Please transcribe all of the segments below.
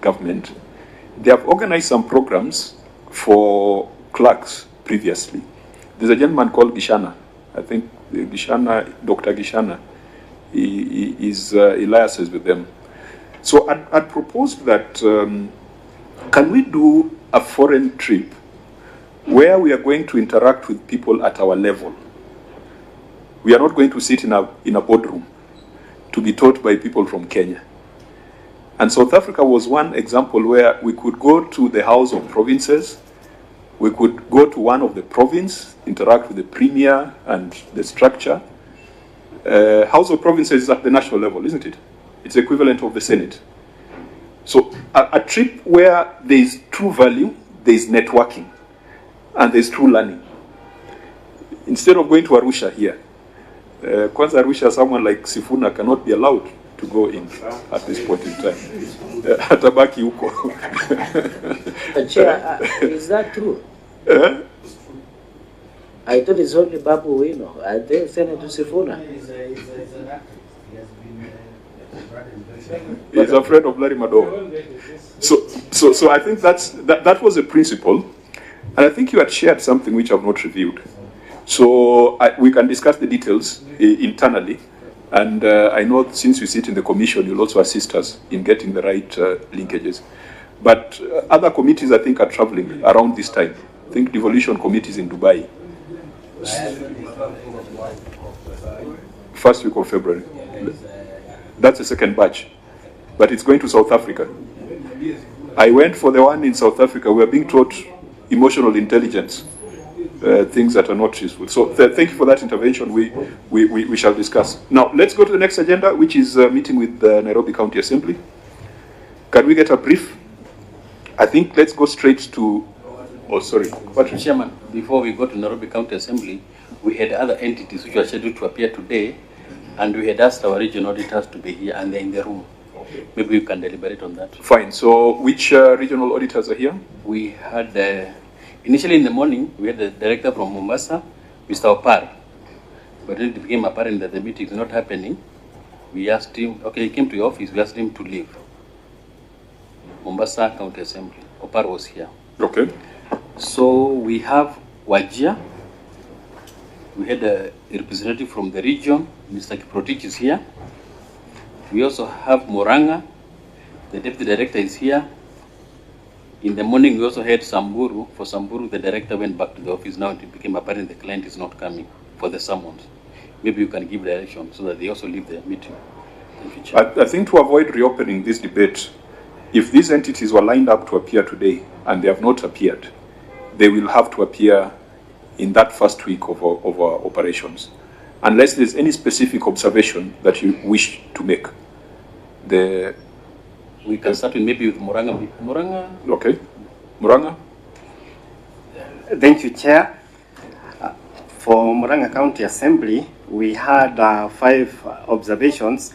government, they have organized some programs for clerks previously. There's a gentleman called Gishana. I think Gishana, Dr. Gishana, he liaises with them. So I'd proposed that, can we do a foreign trip where we are going to interact with people at our level? We are not going to sit in a boardroom to be taught by people from Kenya. And South Africa was one example where we could go to the House of Provinces, we could go to one of the province, interact with the premier and the structure. House of Provinces is at the national level, isn't it? It's the equivalent of the Senate. So a trip where there is true value, there is networking, and there is true learning. Instead of going to Arusha here, Kwanza Arusha, someone like Sifuna cannot be allowed to go in at this point in time. Atabaki huko. Chair, is that true? I thought it's only BABU OWINO. I think Senator Sifuna. He's a friend of Larry MADOWO. So I think that was a principle, and I think you had shared something which I've not reviewed. So we can discuss the details internally, and I know since you sit in the commission, you'll also assist us in getting the right linkages. But other committees, I think, are traveling around this time. I think devolution committees in Dubai. First week of February. That's the second batch. But it's going to South Africa. I went for the one in South Africa. We are being taught emotional intelligence, things that are not useful. So thank you for that intervention. We shall discuss. Now, let's go to the next agenda, which is a meeting with the Nairobi County Assembly. Can we get a brief? I think let's go straight to... Oh, sorry. Chairman, before we go to Nairobi County Assembly, we had other entities which were scheduled to appear today, and we had asked our regional auditors to be here, and they're in the room. Maybe we can deliberate on that. Fine. So which regional auditors are here? We had, initially in the morning, we had the director from Mombasa, Mr. Opar. But then it became apparent that the meeting is not happening. We asked him, okay, he came to your office, we asked him to leave. Mombasa County Assembly. Opar was here. Okay. So we have Wajir. We had a representative from the region, Mr. Kiprotich is here. We also have Moranga, the deputy director is here. In the morning, we also had Samburu. For Samburu, the director went back to the office. Now it became apparent the client is not coming for the summons. Maybe you can give direction so that they also leave the meeting. I think to avoid reopening this debate, if these entities were lined up to appear today and they have not appeared, they will have to appear in that first week of our operations, unless there's any specific observation that you wish to make. We can start with maybe with Moranga. Moranga? Okay. Moranga? Thank you, Chair. For Moranga County Assembly, we had 5 observations.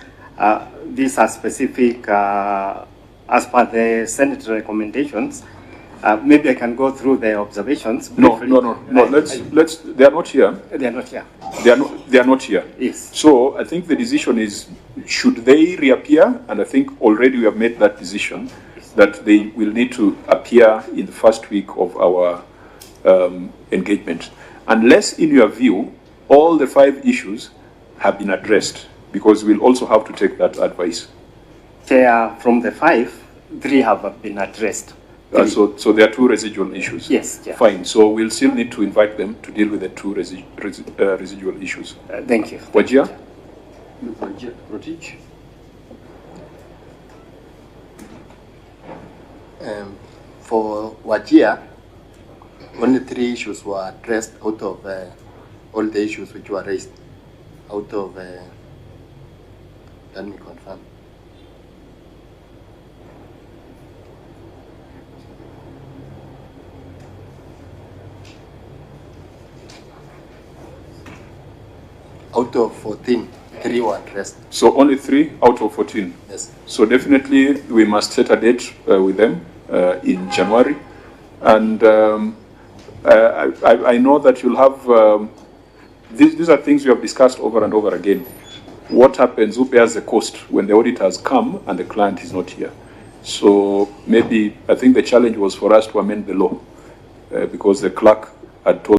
These are specific as per the Senate recommendations. Maybe I can go through the observations. No. Let's. They are not here. They are not here. They are not here. Yes. So I think the decision is, should they reappear? And I think already we have made that decision that they will need to appear in the first week of our engagement, unless, in your view, all the 5 issues have been addressed, because we'll also have to take that advice. Chair, from the 5, 3 have been addressed. So there are 2 residual issues. Yes. Yeah. Fine. So we'll still need to invite them to deal with the 2 residual issues. Thank you. Wajir? Rotich? For Wajir, only 3 issues were addressed out of all the issues which were raised. Out of, let me confirm. Out of 14, 3 were addressed. So only 3 out of 14? Yes. So definitely we must set a date with them in January. And I know that you'll have, these are things we have discussed over and over again. What happens, who bears the cost when the auditors come and the client is not here? So maybe, I think the challenge was for us to amend the law because the clerk had told